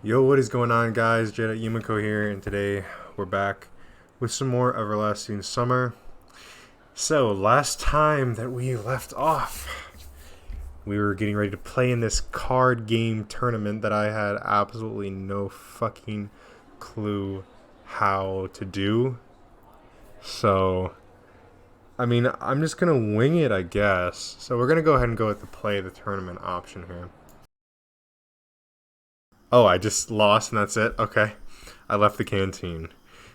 Yo, what is going on, guys? J.Yumeko here, and today we're back with some more Everlasting Summer. So, last time that we left off, we were getting ready to play in this card game tournament that I had absolutely no fucking clue how to do. So, I'm just gonna wing it, I guess. So, we're gonna go ahead and go with the play the tournament option here. Oh, I just lost and that's it? Okay. I left the canteen.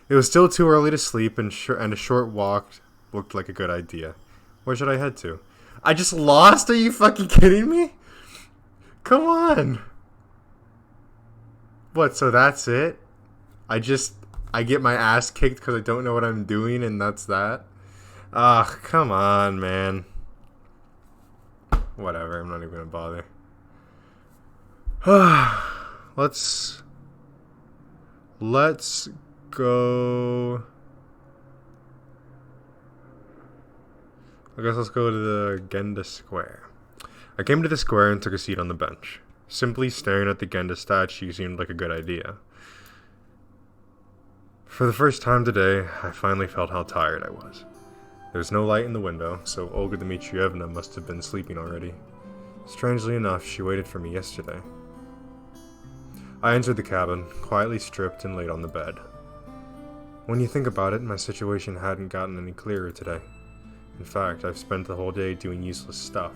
It was still too early to sleep and a short walk looked like a good idea. Where should I head to? I just lost? Are you fucking kidding me? Come on. What, so that's it? I get my ass kicked because I don't know what I'm doing and that's that? Ugh, come on, man. Whatever, I'm not even gonna bother. Let's go. I guess let's go to the Genda Square. I came to the square and took a seat on the bench. Simply staring at the Genda statue seemed like a good idea. For the first time today, I finally felt how tired I was. There was no light in the window, so Olga Dmitrievna must have been sleeping already. Strangely enough, she waited for me yesterday. I entered the cabin, quietly stripped and laid on the bed. When you think about it, my situation hadn't gotten any clearer today. In fact, I've spent the whole day doing useless stuff.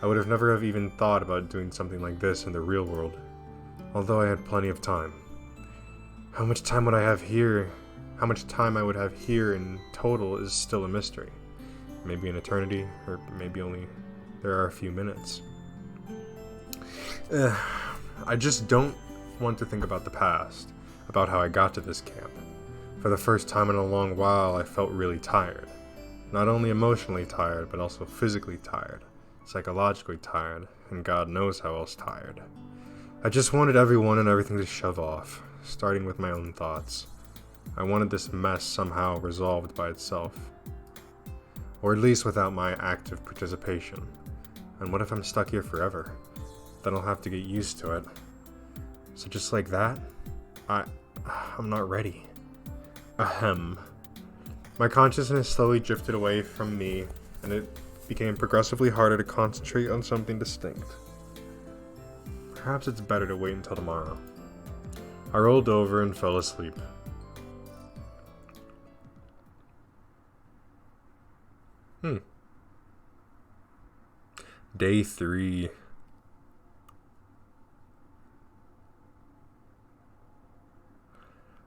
I would have never have even thought about doing something like this in the real world, although I had plenty of time. How much time would I have here? How much time I would have here in total is still a mystery. Maybe an eternity, or maybe only there are a few minutes. I just don't want to think about the past, about how I got to this camp. For the first time in a long while, I felt really tired. Not only emotionally tired, but also physically tired, psychologically tired, and God knows how else tired. I just wanted everyone and everything to shove off, starting with my own thoughts. I wanted this mess somehow resolved by itself. Or at least without my active participation. And what if I'm stuck here forever? Then I'll have to get used to it. So just like that, I'm not ready. Ahem. My consciousness slowly drifted away from me, and it became progressively harder to concentrate on something distinct. Perhaps it's better to wait until tomorrow. I rolled over and fell asleep. Day 3.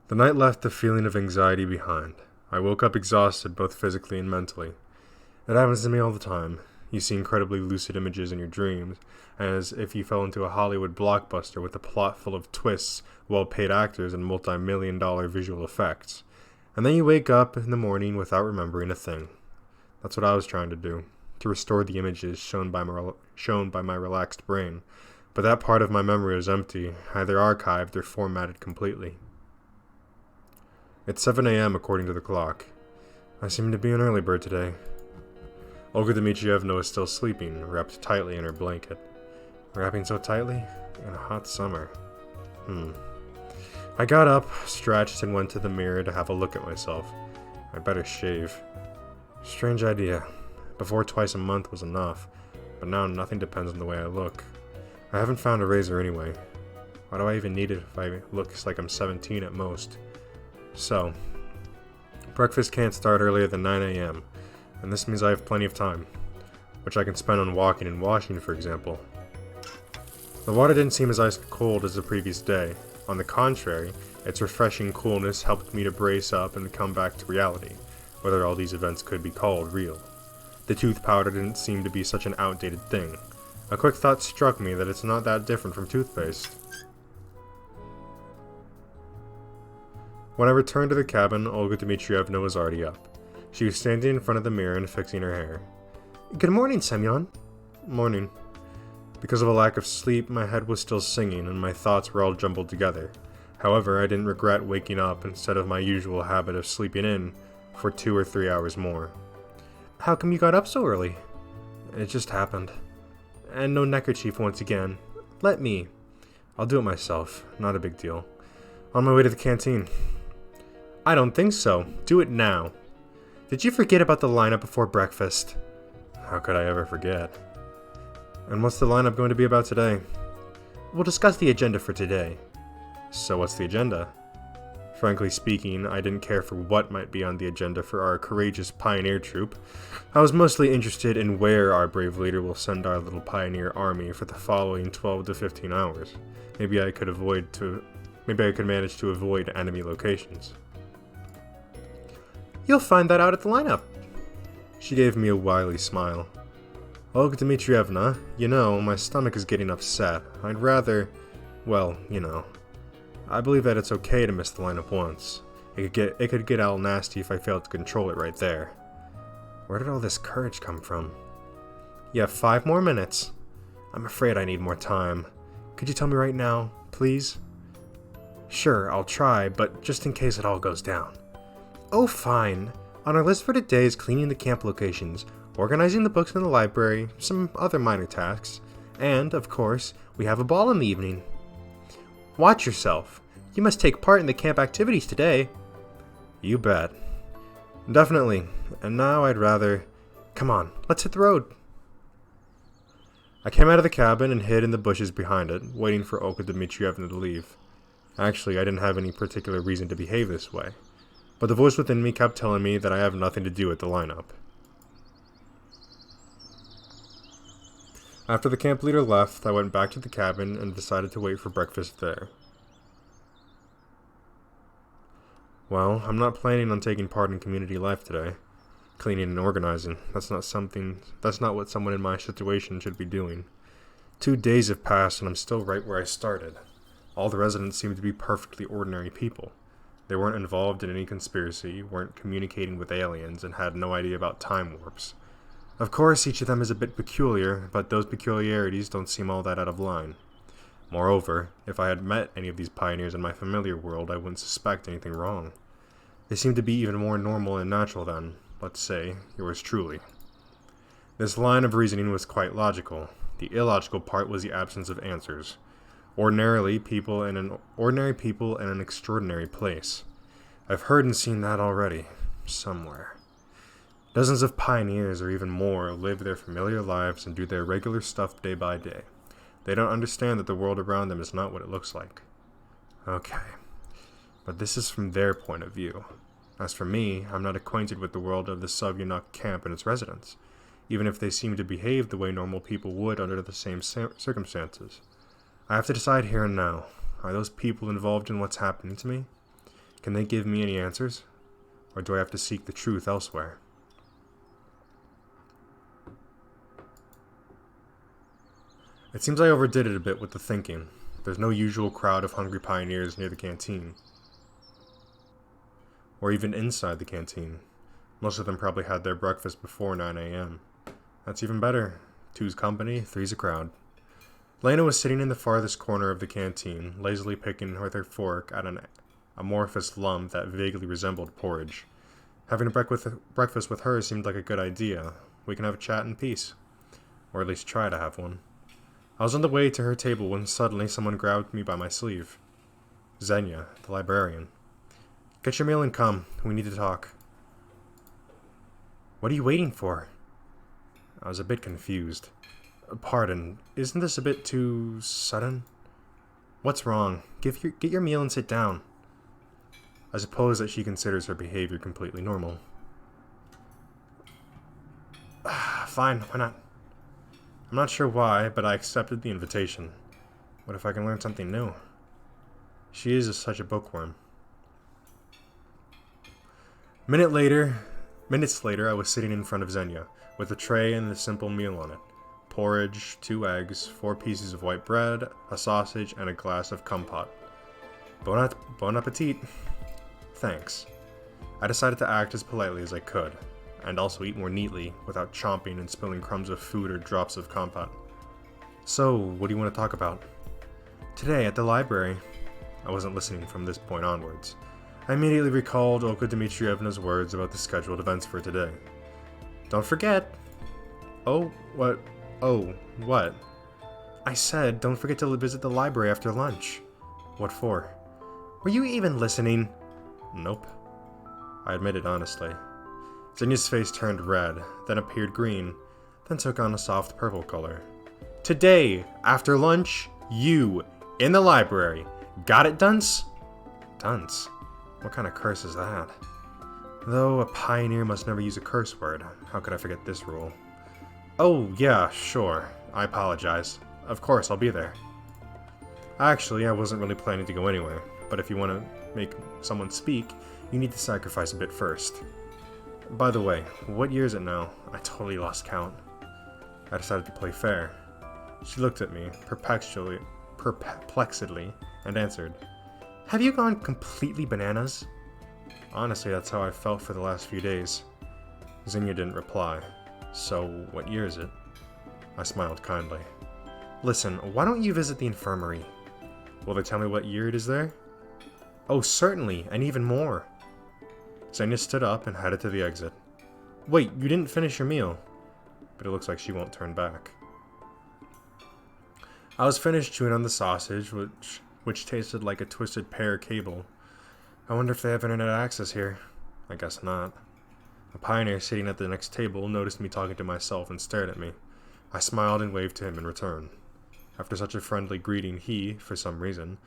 The night left a feeling of anxiety behind. I woke up exhausted both physically and mentally. It happens to me all the time. You see incredibly lucid images in your dreams, as if you fell into a Hollywood blockbuster with a plot full of twists, well-paid actors, and multi-million-dollar visual effects. And then you wake up in the morning without remembering a thing. That's what I was trying to do, to restore the images shown by my relaxed brain. But that part of my memory was empty, either archived or formatted completely. It's 7 a.m. according to the clock. I seem to be an early bird today. Olga Dmitrievna is still sleeping, wrapped tightly in her blanket. Wrapping so tightly? In a hot summer. I got up, stretched, and went to the mirror to have a look at myself. I'd better shave. Strange idea. Before twice a month was enough, but now nothing depends on the way I look. I haven't found a razor anyway. Why do I even need it if I look like I'm 17 at most? So, breakfast can't start earlier than 9 a.m., and this means I have plenty of time, which I can spend on walking and washing, for example. The water didn't seem as ice cold as the previous day. On the contrary, its refreshing coolness helped me to brace up and come back to reality, whether all these events could be called real. The tooth powder didn't seem to be such an outdated thing. A quick thought struck me that it's not that different from toothpaste. When I returned to the cabin, Olga Dmitrievna was already up. She was standing in front of the mirror and fixing her hair. "Good morning, Semyon." "Morning." Because of a lack of sleep, my head was still singing and my thoughts were all jumbled together. However, I didn't regret waking up instead of my usual habit of sleeping in for 2 or 3 hours more. "How come you got up so early?" "It just happened." "And no neckerchief once again." "Let me." I'll do it myself. Not a big deal. On my way to the canteen. I don't think so. Do it now. Did you forget about the lineup before breakfast? How could I ever forget? And what's the lineup going to be about today? We'll discuss the agenda for today. So what's the agenda? Frankly speaking, I didn't care for what might be on the agenda for our courageous pioneer troop. I was mostly interested in where our brave leader will send our little pioneer army for the following 12 to 15 hours. Maybe I could manage to avoid enemy locations. You'll find that out at the lineup. She gave me a wily smile. Olga Dmitrievna, my stomach is getting upset. I'd rather, I believe that it's okay to miss the lineup once. It could get all nasty if I failed to control it right there. Where did all this courage come from? You have 5 more minutes. I'm afraid I need more time. Could you tell me right now, please? Sure, I'll try, but just in case it all goes down. Oh, fine. On our list for today is cleaning the camp locations, organizing the books in the library, some other minor tasks, and, of course, we have a ball in the evening. Watch yourself. You must take part in the camp activities today. You bet. Definitely. And now I'd rather... Come on, let's hit the road. I came out of the cabin and hid in the bushes behind it, waiting for Olga Dmitrievna to leave. Actually, I didn't have any particular reason to behave this way, but the voice within me kept telling me that I have nothing to do with the lineup. After the camp leader left, I went back to the cabin and decided to wait for breakfast there. Well, I'm not planning on taking part in community life today. Cleaning and organizing, that's not what someone in my situation should be doing. 2 days have passed and I'm still right where I started. All the residents seem to be perfectly ordinary people. They weren't involved in any conspiracy, weren't communicating with aliens, and had no idea about time warps. Of course, each of them is a bit peculiar, but those peculiarities don't seem all that out of line. Moreover, if I had met any of these pioneers in my familiar world, I wouldn't suspect anything wrong. They seem to be even more normal and natural than, let's say, yours truly. This line of reasoning was quite logical. The illogical part was the absence of answers. Ordinary people in an extraordinary place. I've heard and seen that already, somewhere. Dozens of pioneers, or even more, live their familiar lives and do their regular stuff day by day. They don't understand that the world around them is not what it looks like. Okay, but this is from their point of view. As for me, I'm not acquainted with the world of the J.Yumeko camp and its residents, even if they seem to behave the way normal people would under the same circumstances. I have to decide here and now. Are those people involved in what's happening to me? Can they give me any answers? Or do I have to seek the truth elsewhere? It seems I overdid it a bit with the thinking. There's no usual crowd of hungry pioneers near the canteen. Or even inside the canteen. Most of them probably had their breakfast before 9 a.m. That's even better. 2's company, 3's a crowd. Lena was sitting in the farthest corner of the canteen, lazily picking with her fork at an amorphous lump that vaguely resembled porridge. Having a breakfast with her seemed like a good idea. We can have a chat in peace. Or at least try to have one. I was on the way to her table when suddenly someone grabbed me by my sleeve. Xenia, the librarian. Get your meal and come. We need to talk. What are you waiting for? I was a bit confused. Pardon, isn't this a bit too sudden? What's wrong? Get your meal and sit down. I suppose that she considers her behavior completely normal. Fine, why not? I'm not sure why, but I accepted the invitation. What if I can learn something new? She is such a bookworm. Minutes later, I was sitting in front of Xenia, with a tray and a simple meal on it. Porridge, 2 eggs, 4 pieces of white bread, a sausage, and a glass of compote. Bon appetit. Thanks. I decided to act as politely as I could, and also eat more neatly, without chomping and spilling crumbs of food or drops of compote. So, what do you want to talk about? Today, at the library. I wasn't listening from this point onwards. I immediately recalled Olga Dmitrievna's words about the scheduled events for today. Don't forget! Oh, what? I said, don't forget to visit the library after lunch. What for? Were you even listening? Nope. I admitted honestly. Zinya's face turned red, then appeared green, then took on a soft purple color. Today, after lunch, you, in the library. Got it, dunce? Dunce? What kind of curse is that? Though a pioneer must never use a curse word, how could I forget this rule? Oh, yeah, sure. I apologize. Of course, I'll be there. Actually, I wasn't really planning to go anywhere, but if you want to make someone speak, you need to sacrifice a bit first. By the way, what year is it now? I totally lost count. I decided to play fair. She looked at me, perplexedly, and answered, Have you gone completely bananas? Honestly, that's how I felt for the last few days. Zinya didn't reply. So, what year is it? I smiled kindly. Listen, why don't you visit the infirmary? Will they tell me what year it is there? Oh, certainly, and even more. Zinya stood up and headed to the exit. Wait, you didn't finish your meal. But it looks like she won't turn back. I was finished chewing on the sausage, which tasted like a twisted pear cable. I wonder if they have internet access here. I guess not. A pioneer sitting at the next table noticed me talking to myself and stared at me. I smiled and waved to him in return. After such a friendly greeting, he, for some reason,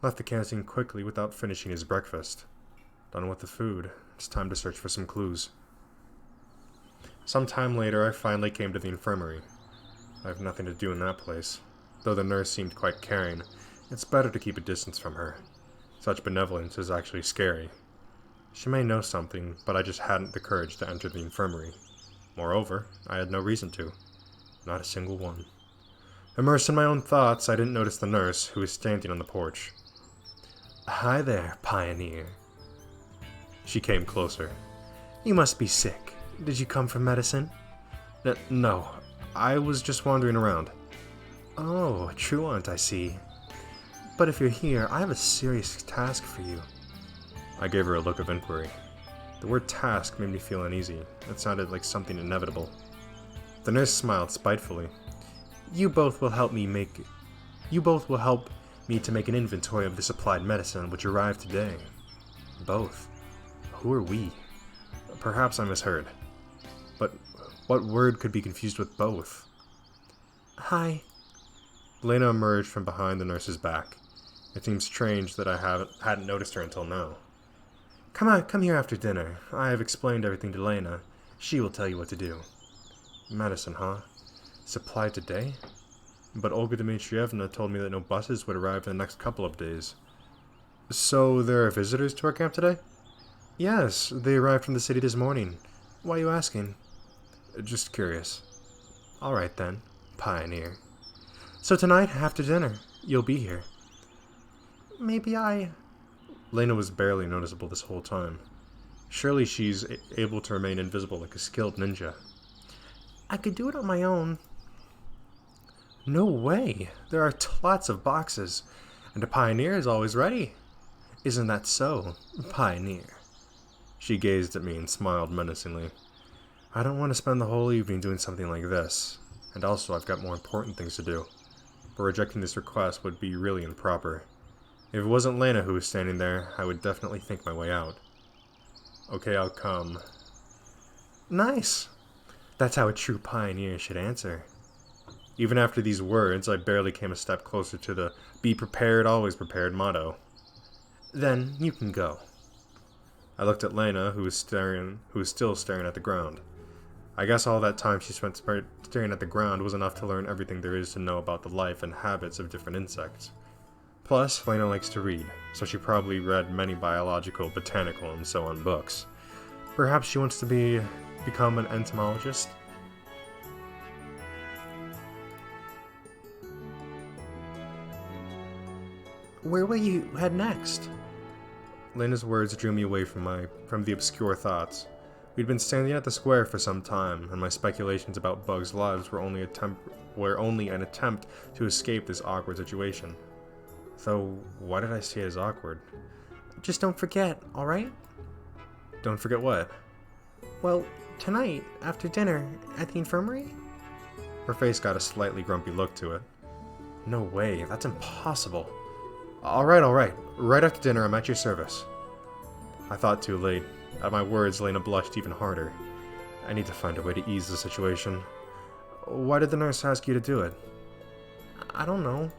left the canteen quickly without finishing his breakfast. Done with the food. It's time to search for some clues. Some time later, I finally came to the infirmary. I have nothing to do in that place. Though the nurse seemed quite caring, it's better to keep a distance from her. Such benevolence is actually scary. She may know something, but I just hadn't the courage to enter the infirmary. Moreover, I had no reason to. Not a single one. Immersed in my own thoughts, I didn't notice the nurse, who was standing on the porch. Hi there, pioneer. She came closer. You must be sick. Did you come for medicine? No, I was just wandering around. Oh, a truant, I see. But if you're here, I have a serious task for you. I gave her a look of inquiry. The word task made me feel uneasy. It sounded like something inevitable. The nurse smiled spitefully. You both will help me to make an inventory of the supplied medicine which arrived today. Both? Who are we? Perhaps I misheard. But what word could be confused with both? Hi. Lena emerged from behind the nurse's back. It seemed strange that I hadn't noticed her until now. Come here after dinner. I have explained everything to Lena. She will tell you what to do. Medicine, huh? Supplied today? But Olga Dmitrievna told me that no buses would arrive in the next couple of days. So there are visitors to our camp today? Yes, they arrived from the city this morning. Why are you asking? Just curious. Alright then, pioneer. So tonight, after dinner, you'll be here. Maybe I... Lena was barely noticeable this whole time. Surely she's able to remain invisible like a skilled ninja. I could do it on my own. No way! There are lots of boxes, and a pioneer is always ready. Isn't that so, pioneer? She gazed at me and smiled menacingly. I don't want to spend the whole evening doing something like this, and also I've got more important things to do. But rejecting this request would be really improper. If it wasn't Lena who was standing there, I would definitely think my way out. Okay, I'll come. Nice! That's how a true pioneer should answer. Even after these words, I barely came a step closer to the be prepared, always prepared motto. Then you can go. I looked at Lena, who was still staring at the ground. I guess all that time she spent staring at the ground was enough to learn everything there is to know about the life and habits of different insects. Plus, Lena likes to read, so she probably read many biological, botanical, and so on books. Perhaps she wants to become an entomologist? Where will you head next? Lena's words drew me away from the obscure thoughts. We'd been standing at the square for some time, and my speculations about Bug's lives were only an attempt to escape this awkward situation. Though, why did I say it as awkward? Just don't forget, alright? Don't forget what? Well, tonight, after dinner, at the infirmary? Her face got a slightly grumpy look to it. No way, that's impossible. Alright. Right after dinner, I'm at your service. I thought too late. At my words, Lena blushed even harder. I need to find a way to ease the situation. Why did the nurse ask you to do it? I don't know.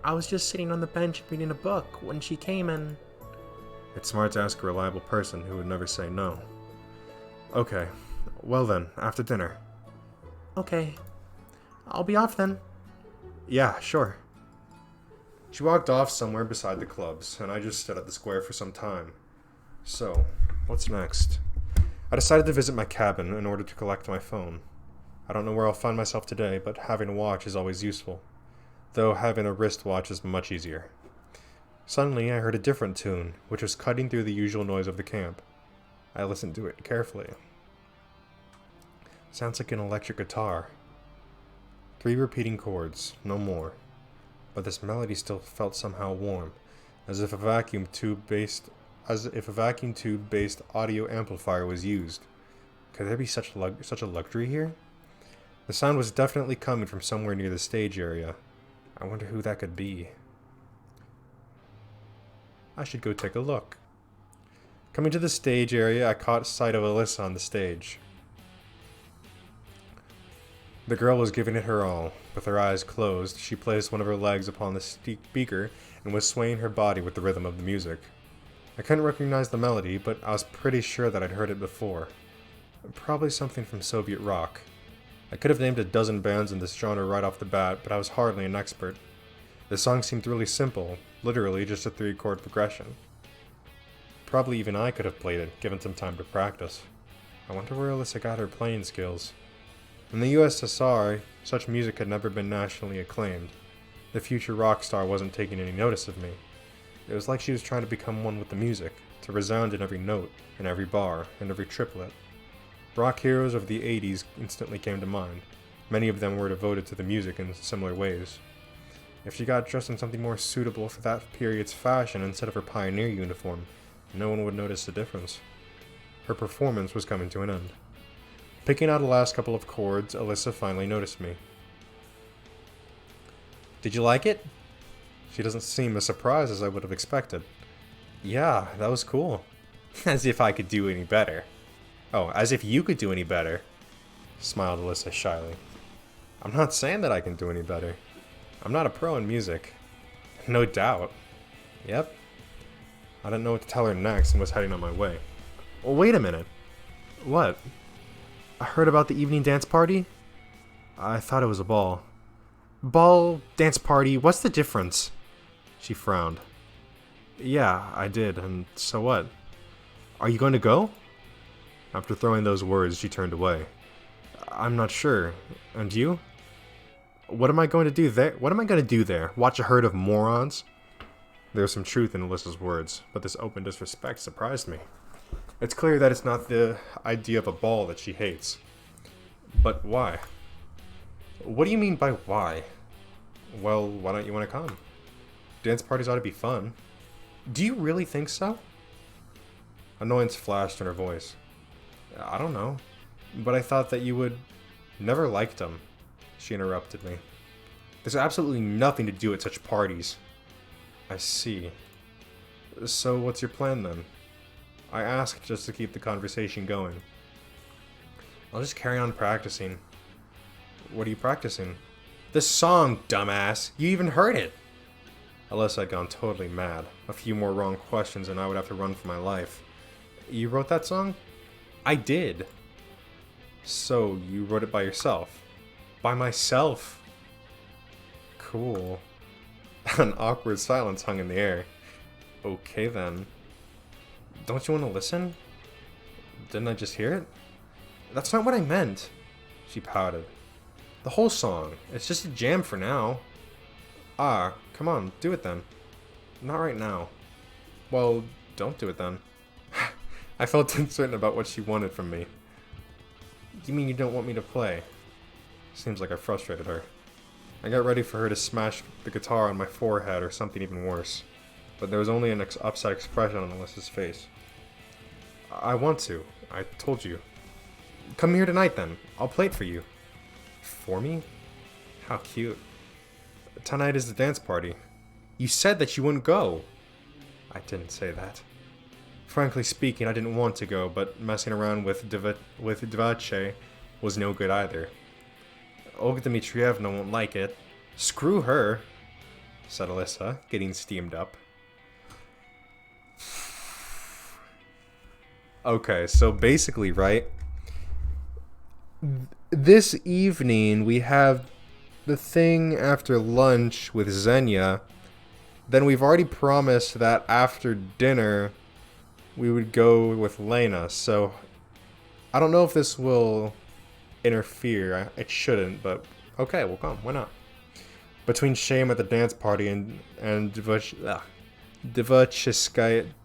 I was just sitting on the bench reading a book when she came and... It's smart to ask a reliable person who would never say no. Okay. Well then, after dinner. Okay. I'll be off then. Yeah, sure. She walked off somewhere beside the clubs, and I just stood at the square for some time. So, what's next? I decided to visit my cabin in order to collect my phone. I don't know where I'll find myself today, but having a watch is always useful. Though having a wristwatch is much easier. Suddenly, I heard a different tune, which was cutting through the usual noise of the camp. I listened to it carefully. Sounds like an electric guitar. 3 repeating chords, no more. But this melody still felt somehow warm, as if a vacuum tube-based audio amplifier was used. Could there be such a luxury here? The sound was definitely coming from somewhere near the stage area. I wonder who that could be. I should go take a look. Coming to the stage area, I caught sight of Alyssa on the stage. The girl was giving it her all. With her eyes closed, she placed one of her legs upon the speaker and was swaying her body with the rhythm of the music. I couldn't recognize the melody, but I was pretty sure that I'd heard it before. Probably something from Soviet rock. I could have named a dozen bands in this genre right off the bat, but I was hardly an expert. The song seemed really simple, literally just a 3-chord progression. Probably even I could have played it, given some time to practice. I wonder where Alyssa got her playing skills. In the USSR, such music had never been nationally acclaimed. The future rock star wasn't taking any notice of me. It was like she was trying to become one with the music, to resound in every note, in every bar, in every triplet. Rock heroes of the 80s instantly came to mind. Many of them were devoted to the music in similar ways. If she got dressed in something more suitable for that period's fashion instead of her pioneer uniform, no one would notice the difference. Her performance was coming to an end. Picking out the last couple of chords, Alyssa finally noticed me. Did you like it? She doesn't seem as surprised as I would have expected. Yeah, that was cool. As if I could do any better. Oh, as if you could do any better, smiled Alyssa shyly. I'm not saying that I can do any better. I'm not a pro in music. No doubt. Yep. I didn't know what to tell her next and was heading on my way. Well, wait a minute. What? I heard about the evening dance party? I thought it was a ball. Ball, dance party, what's the difference? She frowned. Yeah, I did, and so what? Are you going to go? After throwing those words, she turned away. I'm not sure. And you? What am I going to do there? Watch a herd of morons? There was some truth in Alyssa's words, but this open disrespect surprised me. It's clear that it's not the idea of a ball that she hates. But why? What do you mean by why? Well, why don't you want to come? Dance parties ought to be fun. Do you really think so? Annoyance flashed in her voice. I don't know. But I thought that you would... Never liked them. She interrupted me. There's absolutely nothing to do at such parties. I see. So what's your plan then? I asked just to keep the conversation going. I'll just carry on practicing. What are you practicing? This song, dumbass! You even heard it! Alyssa had gone totally mad. A few more wrong questions and I would have to run for my life. You wrote that song? I did. So, you wrote it by yourself? By myself? Cool. An awkward silence hung in the air. Okay then. Don't you want to listen? Didn't I just hear it? That's not what I meant. She pouted. The whole song. It's just a jam for now. Ah, come on, do it then. Not right now. Well, don't do it then. I felt uncertain about what she wanted from me. You mean you don't want me to play? Seems like I frustrated her. I got ready for her to smash the guitar on my forehead or something even worse. But there was only an upset expression on Alyssa's face. I want to. I told you. Come here tonight then. I'll play it for you. For me? How cute. Tonight is the dance party. You said that you wouldn't go. I didn't say that. Frankly speaking, I didn't want to go, but messing around with Dvache was no good either. Olga Dmitrievna won't like it. Screw her, said Alyssa, getting steamed up. Okay, so basically, right, this evening we have the thing after lunch with Xenia. Then we've already promised that after dinner we would go with Lena, so I don't know if this will interfere. It shouldn't, but okay, we'll come. Why not? Between shame at the dance party and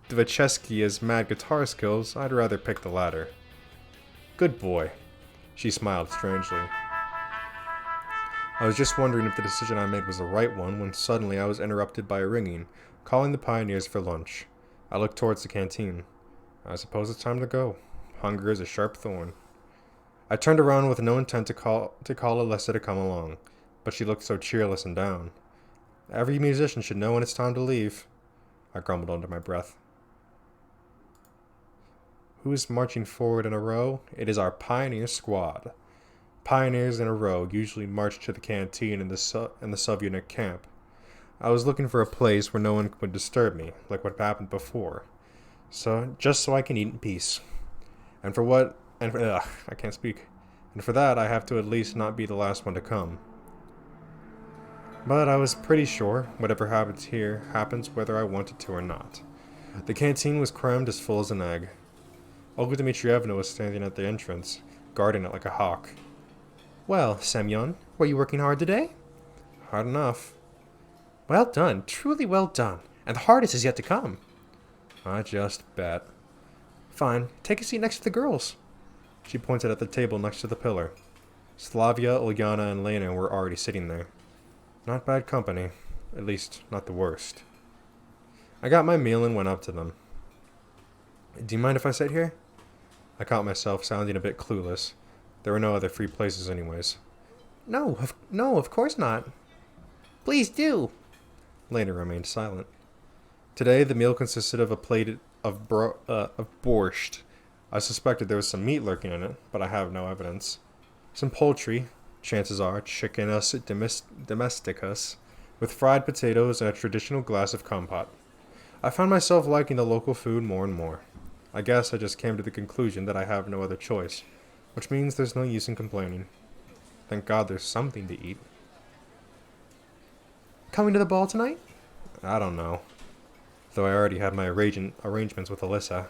Dvacheskia's mad guitar skills, I'd rather pick the latter. Good boy. She smiled strangely. I was just wondering if the decision I made was the right one when suddenly I was interrupted by a ringing, calling the pioneers for lunch. I looked towards the canteen. I suppose it's time to go. Hunger is a sharp thorn. I turned around with no intent to call Alyssa to come along, but she looked so cheerless and down. Every musician should know when it's time to leave, I grumbled under my breath. Who is marching forward in a row? It is our pioneer squad. Pioneers in a row usually march to the canteen in the subunit camp. I was looking for a place where no one would disturb me, like what happened before. Just so I can eat in peace. I can't speak. And for that, I have to at least not be the last one to come. But I was pretty sure whatever happens here happens whether I wanted to or not. The canteen was crammed as full as an egg. Olga Dmitrievna was standing at the entrance, guarding it like a hawk. Well, Semyon, were you working hard today? Hard enough. Well done, truly well done. And the hardest is yet to come. I just bet. Fine, take a seat next to the girls. She pointed at the table next to the pillar. Slavia, Ulyana, and Lena were already sitting there. Not bad company. At least, not the worst. I got my meal and went up to them. Do you mind if I sit here? I caught myself sounding a bit clueless. There were no other free places anyways. No, of course not. Please do. Lena remained silent. Today, the meal consisted of a plate of borscht. I suspected there was some meat lurking in it, but I have no evidence. Some poultry, chances are chickenus domesticus, with fried potatoes and a traditional glass of compote. I found myself liking the local food more and more. I guess I just came to the conclusion that I have no other choice, which means there's no use in complaining. Thank God there's something to eat. Coming to the ball tonight? I don't know. Though I already had my arrangements with Alyssa.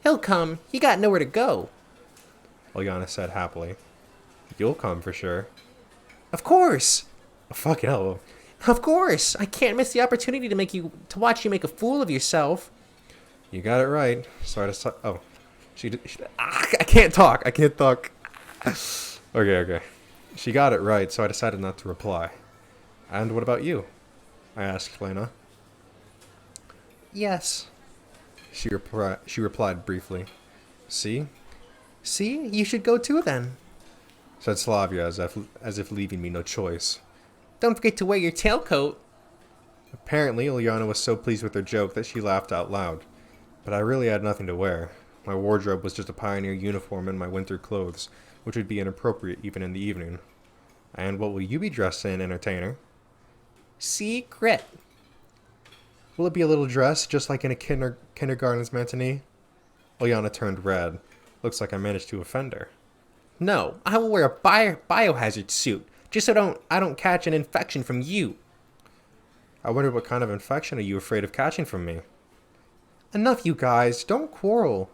He'll come. He got nowhere to go, Ulyana said happily. You'll come for sure. Of course! Oh, fucking hell. Of course! I can't miss the opportunity to watch you make a fool of yourself. You got it right. Sorry to... I can't talk. Okay. She got it right, so I decided not to reply. And what about you? I asked Lena. Yes. She replied briefly. See? See? You should go too then, said Slavia as if leaving me no choice. Don't forget to wear your tailcoat. Apparently, Ulyana was so pleased with her joke that she laughed out loud. But I really had nothing to wear. My wardrobe was just a pioneer uniform and my winter clothes, which would be inappropriate even in the evening. And what will you be dressed in, entertainer? Secret. Will it be a little dress, just like in a kindergarten's matinee? Ulyana turned red. Looks like I managed to offend her. No, I will wear a biohazard suit, just so I don't catch an infection from you. I wonder what kind of infection are you afraid of catching from me? Enough, you guys. Don't quarrel.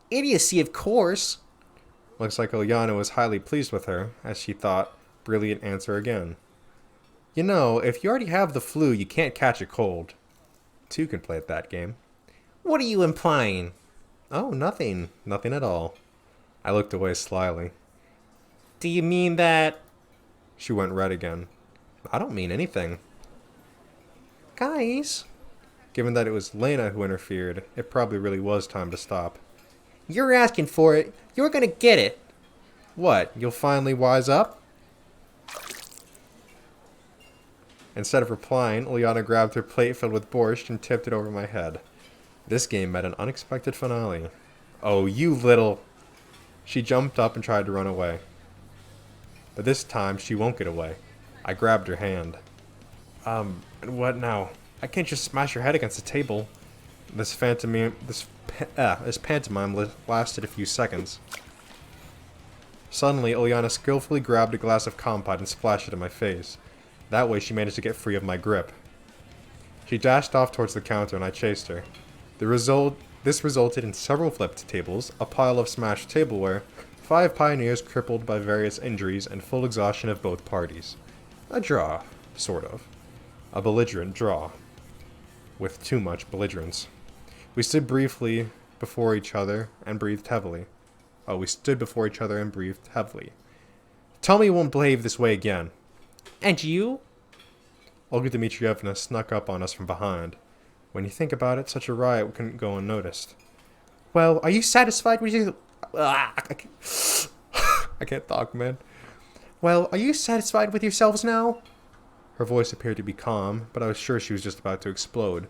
Idiocy, of course. Looks like Ulyana was highly pleased with her, as she thought. Brilliant answer again. You know, if you already have the flu, you can't catch a cold. Two can play at that game. What are you implying? Oh, nothing. Nothing at all. I looked away slyly. Do you mean that... She went red again. I don't mean anything. Guys... Given that it was Lena who interfered, it probably really was time to stop. You're asking for it. You're gonna get it. What, you'll finally wise up? Instead of replying, Ulyana grabbed her plate filled with borscht and tipped it over my head. This game met an unexpected finale. Oh, you little... She jumped up and tried to run away. But this time, she won't get away. I grabbed her hand. What now? I can't just smash your head against the table. This pantomime lasted a few seconds. Suddenly, Ulyana skillfully grabbed a glass of compote and splashed it in my face. That way, she managed to get free of my grip. She dashed off towards the counter and I chased her. This resulted in several flipped tables, a pile of smashed tableware, 5 pioneers crippled by various injuries, and full exhaustion of both parties. A draw, sort of. A belligerent draw. With too much belligerence. We stood briefly before each other and breathed heavily. Tell me you won't behave this way again. And you? Olga Dmitrievna snuck up on us from behind. When you think about it, such a riot couldn't go unnoticed. Well, are you satisfied with your... I can't talk, man. Well, are you satisfied with yourselves now? Her voice appeared to be calm, but I was sure she was just about to explode.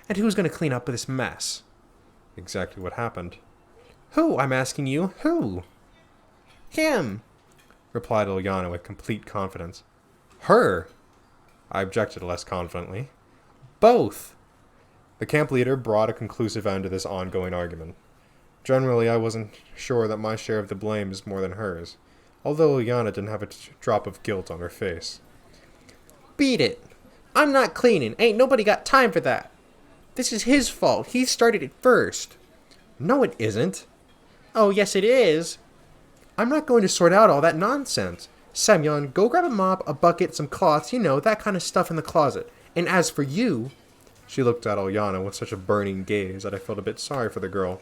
And who's going to clean up this mess? Exactly what happened. Who, I'm asking you? Who? Him, replied Ulyana with complete confidence. Her, I objected less confidently. Both. The camp leader brought a conclusive end to this ongoing argument. Generally, I wasn't sure that my share of the blame is more than hers, although Ulyana didn't have a drop of guilt on her face. Beat it. I'm not cleaning. Ain't nobody got time for that. This is his fault. He started it first. No, it isn't. Oh, yes, it is. I'm not going to sort out all that nonsense. Semyon, go grab a mop, a bucket, some cloths, you know, that kind of stuff in the closet. And as for you... She looked at Ulyana with such a burning gaze that I felt a bit sorry for the girl.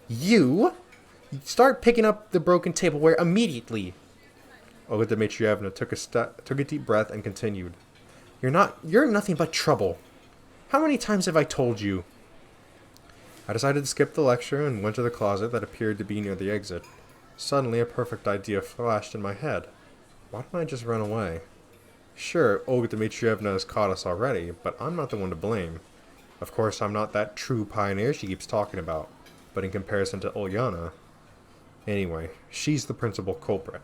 You? Start picking up the broken tableware immediately. Olga Dmitrievna took a deep breath and continued. You're nothing but trouble. How many times have I told you? I decided to skip the lecture and went to the closet that appeared to be near the exit. Suddenly, a perfect idea flashed in my head. Why don't I just run away? Sure, Olga Dmitrievna has caught us already, but I'm not the one to blame. Of course, I'm not that true pioneer she keeps talking about, but in comparison to Ulyana... Anyway, she's the principal culprit.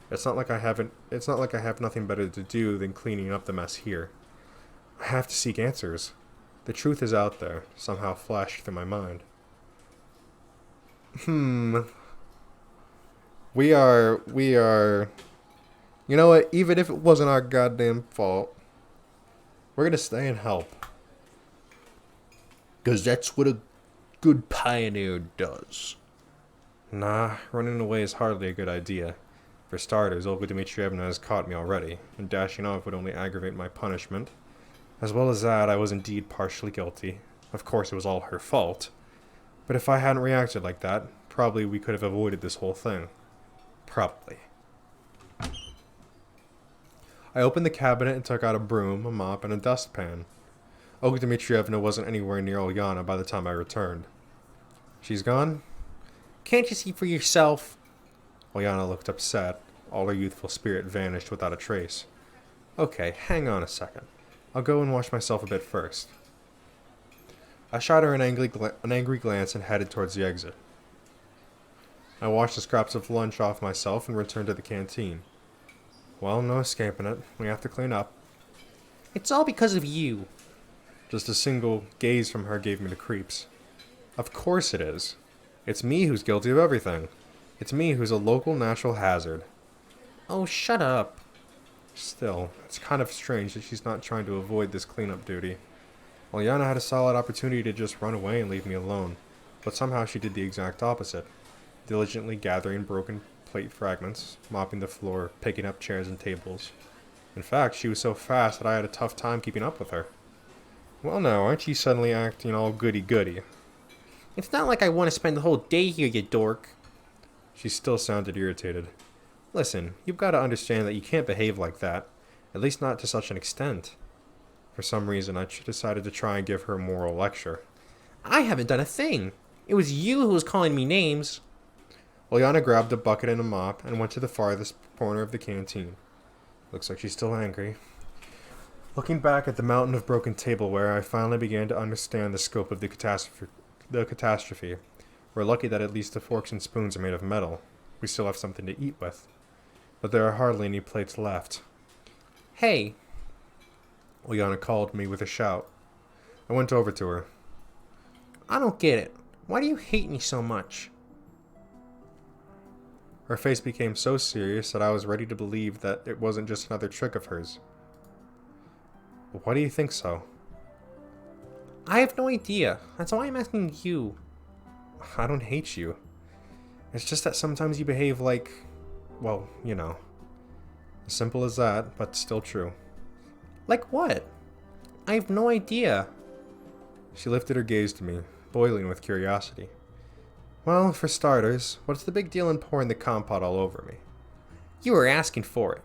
It's not like I have nothing better to do than cleaning up the mess here. I have to seek answers. The truth is out there, somehow flashed through my mind. We are... You know what? Even if it wasn't our goddamn fault, we're gonna stay and help. 'Cause that's what a good pioneer does. Nah, running away is hardly a good idea. For starters, Olga Dmitrievna has caught me already, and dashing off would only aggravate my punishment. As well as that, I was indeed partially guilty. Of course, it was all her fault. But if I hadn't reacted like that, probably we could have avoided this whole thing. Probably. I opened the cabinet and took out a broom, a mop, and a dustpan. Olga Dmitrievna wasn't anywhere near Ulyana by the time I returned. She's gone? Can't you see for yourself? Ulyana looked upset. All her youthful spirit vanished without a trace. Okay, hang on a second. I'll go and wash myself a bit first. I shot her an angry glance and headed towards the exit. I washed the scraps of lunch off myself and returned to the canteen. Well, no escaping it. We have to clean up. It's all because of you. Just a single gaze from her gave me the creeps. Of course it is. It's me who's guilty of everything. It's me who's a local natural hazard. Oh, shut up. Still, it's kind of strange that she's not trying to avoid this cleanup duty. Ulyana had a solid opportunity to just run away and leave me alone, but somehow she did the exact opposite, diligently gathering broken plate fragments, mopping the floor, picking up chairs and tables. In fact, she was so fast that I had a tough time keeping up with her. Well now, aren't you suddenly acting all goody-goody? It's not like I want to spend the whole day here, you dork. She still sounded irritated. Listen, you've got to understand that you can't behave like that, at least not to such an extent. For some reason, I decided to try and give her a moral lecture. I haven't done a thing. It was you who was calling me names. Ulyana grabbed a bucket and a mop and went to the farthest corner of the canteen. Looks like she's still angry. Looking back at the mountain of broken tableware, I finally began to understand the scope of the catastrophe. We're lucky that at least the forks and spoons are made of metal. We still have something to eat with. But there are hardly any plates left. Hey, Liana called me with a shout. I went over to her. I don't get it. Why do you hate me so much? Her face became so serious that I was ready to believe that it wasn't just another trick of hers. Why do you think so? I have no idea. That's why I'm asking you. I don't hate you. It's just that sometimes you behave like, well, you know. As simple as that, but still true. Like what? I have no idea. She lifted her gaze to me, boiling with curiosity. Well, for starters, what's the big deal in pouring the compote all over me? You were asking for it.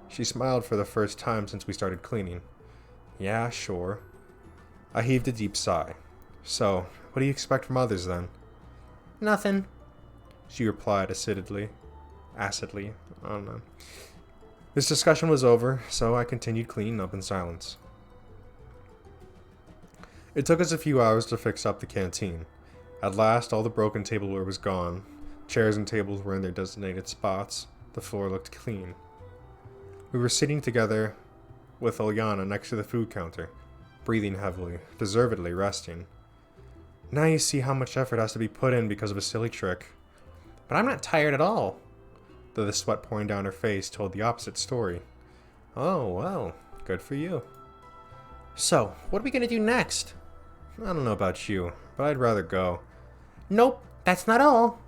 She smiled for the first time since we started cleaning. Yeah, sure. I heaved a deep sigh. So, what do you expect from others then? Nothing. She replied acidly. Acidly. I don't know. This discussion was over, so I continued cleaning up in silence. It took us a few hours to fix up the canteen. At last, all the broken tableware was gone. Chairs and tables were in their designated spots. The floor looked clean. We were sitting together with Ilyana next to the food counter, breathing heavily, deservedly resting. Now you see how much effort has to be put in because of a silly trick. But I'm not tired at all. Though the sweat pouring down her face told the opposite story. Oh, well, good for you. So, what are we gonna do next? I don't know about you, but I'd rather go. Nope, that's not all.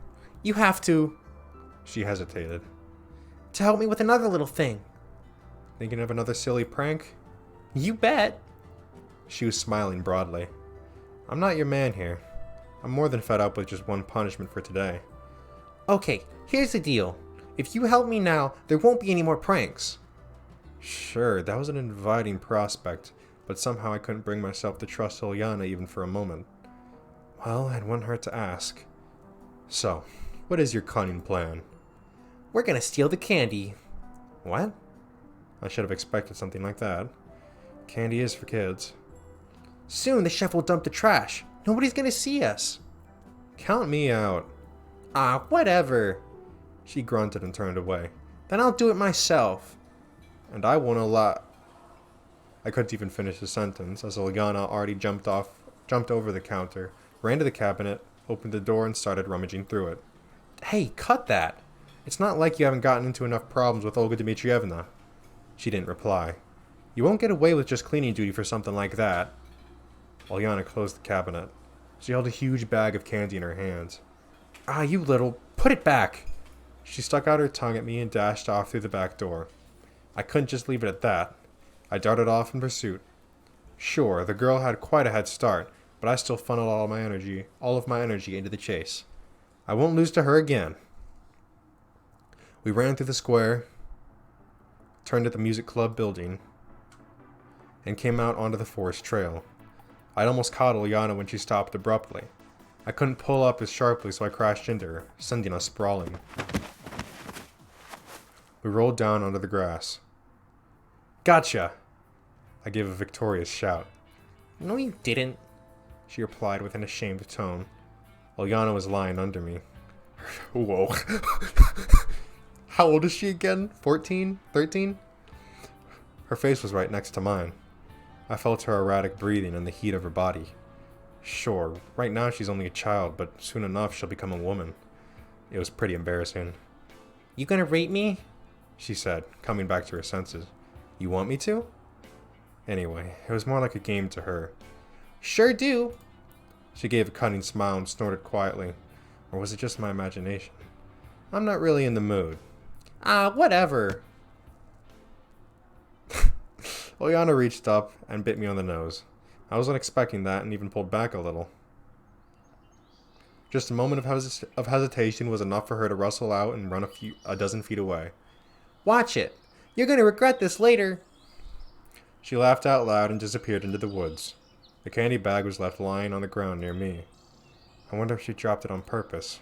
You have to... She hesitated. To help me with another little thing. Thinking of another silly prank? You bet. She was smiling broadly. I'm not your man here. I'm more than fed up with just one punishment for today. Okay, here's the deal. If you help me now, there won't be any more pranks. Sure, that was an inviting prospect, but somehow I couldn't bring myself to trust Ilyana even for a moment. Well, it wouldn't hurt to ask. So, what is your cunning plan? We're gonna steal the candy. What? I should have expected something like that. Candy is for kids. Soon the chef will dump the trash. Nobody's gonna see us. Count me out. Ah, whatever. She grunted and turned away. Then I'll do it myself. And I won't allow... I couldn't even finish the sentence, as Ilyana already jumped over the counter, ran to the cabinet, opened the door, and started rummaging through it. Hey, cut that. It's not like you haven't gotten into enough problems with Olga Dmitrievna. She didn't reply. You won't get away with just cleaning duty for something like that. Ilyana closed the cabinet. She held a huge bag of candy in her hands. Ah, you little... Put it back! She stuck out her tongue at me and dashed off through the back door. I couldn't just leave it at that. I darted off in pursuit. Sure, the girl had quite a head start, but I still funneled all of my energy into the chase. I won't lose to her again. We ran through the square, turned at the music club building, and came out onto the forest trail. I'd almost caught Ilyana when she stopped abruptly. I couldn't pull up as sharply, so I crashed into her, sending us sprawling. We rolled down onto the grass. Gotcha! I gave a victorious shout. No, you didn't. She replied with an ashamed tone. Ilyana was lying under me. Whoa. How old is she again? 14? 13? Her face was right next to mine. I felt her erratic breathing and the heat of her body. Sure, right now she's only a child, but soon enough she'll become a woman. It was pretty embarrassing. You gonna rape me? She said, coming back to her senses. You want me to? Anyway, it was more like a game to her. Sure do. She gave a cunning smile and snorted quietly. Or was it just my imagination? I'm not really in the mood. Ah, whatever. Ilyana reached up and bit me on the nose. I wasn't expecting that and even pulled back a little. Just a moment of hesitation was enough for her to rustle out and run a dozen feet away. Watch it. You're gonna regret this later. She laughed out loud and disappeared into the woods. The candy bag was left lying on the ground near me. I wonder if she dropped it on purpose.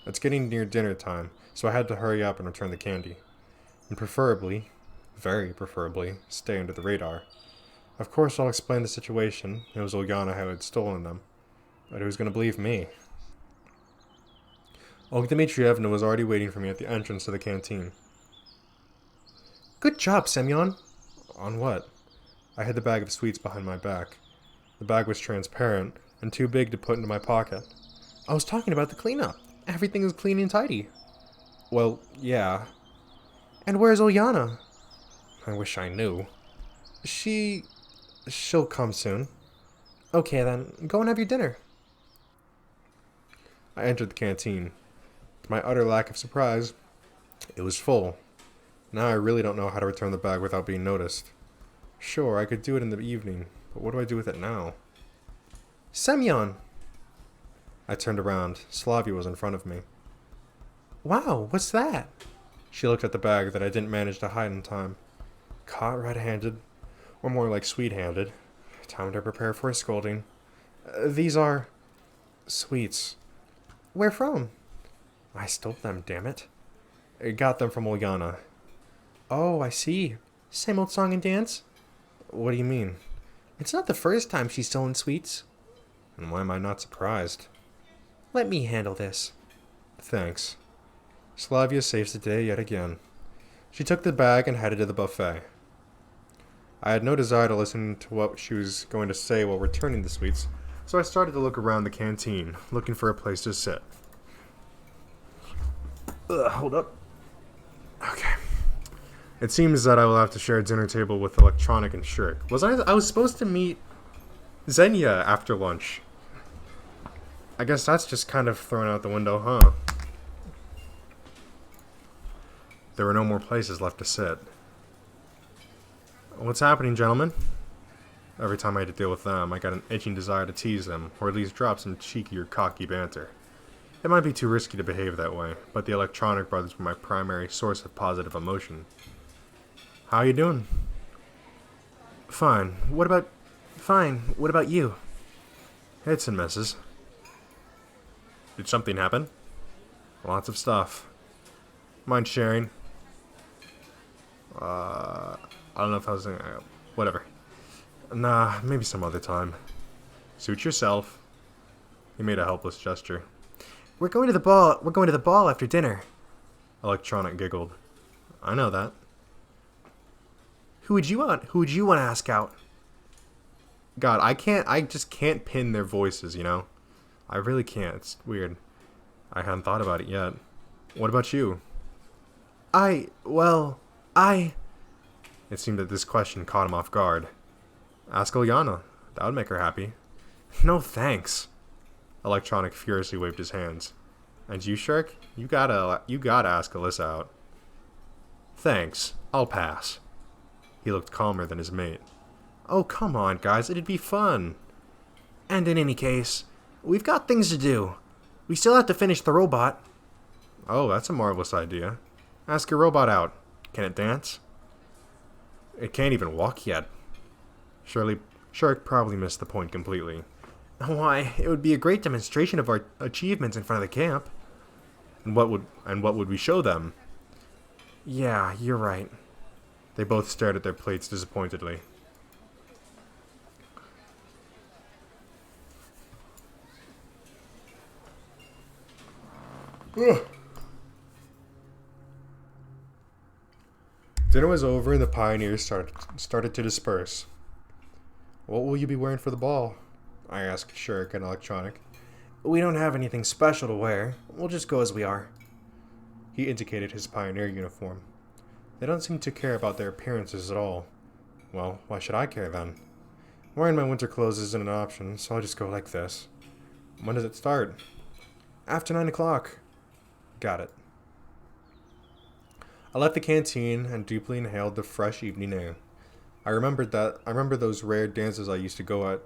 It's getting near dinner time, so I had to hurry up and return the candy. And preferably, very preferably, stay under the radar. Of course, I'll explain the situation. It was Ulyana who had stolen them. But who's going to believe me? Olga Dmitrievna was already waiting for me at the entrance to the canteen. Good job, Semyon. On what? I hid the bag of sweets behind my back. The bag was transparent and too big to put into my pocket. I was talking about the cleanup. Everything is clean and tidy. Well, yeah. And where's Ulyana? I wish I knew. She'll come soon. Okay then, go and have your dinner. I entered the canteen. To my utter lack of surprise, it was full. Now I really don't know how to return the bag without being noticed. Sure, I could do it in the evening, but what do I do with it now? Semyon! I turned around. Slavia was in front of me. Wow, what's that? She looked at the bag that I didn't manage to hide in time. Caught red-handed, or more like sweet-handed. Time to prepare for a scolding. These are sweets. Where from? I stole them, damn it. I got them from Ulyana. Oh, I see. Same old song and dance? What do you mean? It's not the first time she's stolen sweets. And why am I not surprised? Let me handle this. Thanks. Slavia saves the day yet again. She took the bag and headed to the buffet. I had no desire to listen to what she was going to say while returning the sweets, so I started to look around the canteen, looking for a place to sit. Hold up. Okay. It seems that I will have to share a dinner table with Electronic and Shirk. I was supposed to meet Xenia after lunch. I guess that's just kind of thrown out the window, huh? There were no more places left to sit. What's happening, gentlemen? Every time I had to deal with them, I got an itching desire to tease them, or at least drop some cheeky or cocky banter. It might be too risky to behave that way, but the Electronic brothers were my primary source of positive emotion. How you doing? Fine. What about you? Hits and misses. Did something happen? Lots of stuff. Mind sharing? I don't know if I was... whatever. Nah, maybe some other time. Suit yourself. He made a helpless gesture. We're going to the ball after dinner. Electronic giggled. I know that. Who would you want to ask out? God, I just can't pin their voices, you know? I really can't. It's weird. I hadn't thought about it yet. What about you? It seemed that this question caught him off guard. Ask Ulyana. That would make her happy. No thanks. Electronic furiously waved his hands. And you, Shirk? You gotta ask Alyssa out. Thanks. I'll pass. He looked calmer than his mate. Oh, come on, guys. It'd be fun. And in any case, we've got things to do. We still have to finish the robot. Oh, that's a marvelous idea. Ask your robot out. Can it dance? It can't even walk yet. Surely, Shirk probably missed the point completely. Why, it would be a great demonstration of our achievements in front of the camp. And what would we show them? Yeah, you're right. They both stared at their plates disappointedly. Ugh. Dinner was over and the pioneers started to disperse. What will you be wearing for the ball? I asked Shirk and Electronic. We don't have anything special to wear. We'll just go as we are. He indicated his pioneer uniform. They don't seem to care about their appearances at all. Well, why should I care then? Wearing my winter clothes isn't an option, so I'll just go like this. When does it start? After 9 o'clock. Got it. I left the canteen and deeply inhaled the fresh evening air. I remember those rare dances I used to go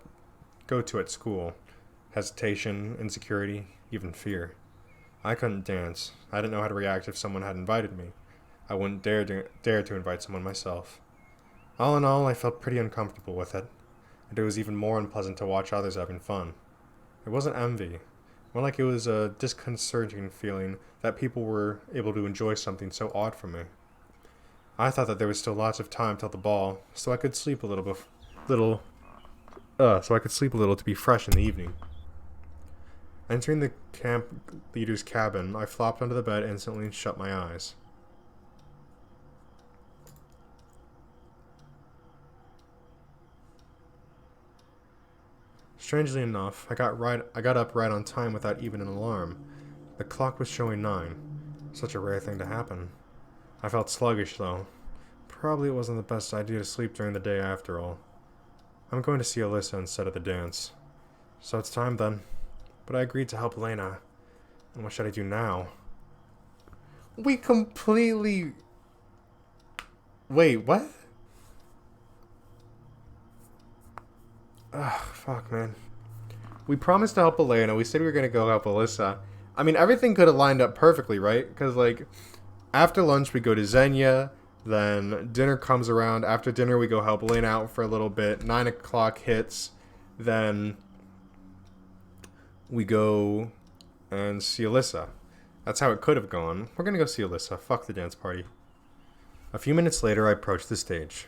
to at school. Hesitation, insecurity, even fear. I couldn't dance. I didn't know how to react if someone had invited me. I wouldn't dare to invite someone myself. All in all, I felt pretty uncomfortable with it, and it was even more unpleasant to watch others having fun. It wasn't envy. More like it was a disconcerting feeling that people were able to enjoy something so odd for me. I thought that there was still lots of time till the ball, so I could sleep a little little, so I could sleep a little to be fresh in the evening. Entering the camp leader's cabin, I flopped onto the bed instantly and shut my eyes. Strangely enough, I got up right on time without even an alarm. The clock was showing 9. Such a rare thing to happen. I felt sluggish, though. Probably it wasn't the best idea to sleep during the day after all. I'm going to see Alyssa instead of the dance. So it's time then. But I agreed to help Elena. And what should I do now? We completely... Wait, what? Ugh, fuck, man. We promised to help Elena. We said we were going to go help Alyssa. I mean, everything could have lined up perfectly, right? Because, like, after lunch, we go to Xenia. Then dinner comes around. After dinner, we go help Elena out for a little bit. 9 o'clock hits. Then we go and see Alyssa. That's how it could have gone. We're going to go see Alyssa. Fuck the dance party. A few minutes later, I approached the stage.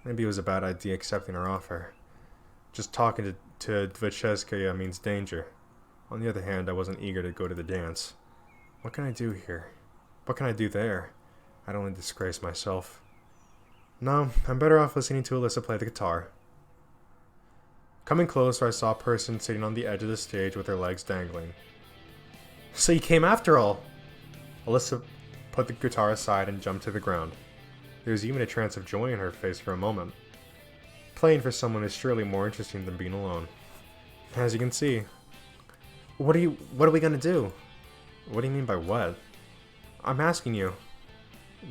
Maybe it was a bad idea accepting her offer. Just talking to Dvecheskaya means danger. On the other hand, I wasn't eager to go to the dance. What can I do here? What can I do there? I'd only disgrace myself. No, I'm better off listening to Alyssa play the guitar. Coming closer, I saw a person sitting on the edge of the stage with her legs dangling. So you came after all! Alyssa put the guitar aside and jumped to the ground. There was even a trance of joy in her face for a moment. Playing for someone is surely more interesting than being alone. As you can see. What are we gonna do? What do you mean by what? I'm asking you.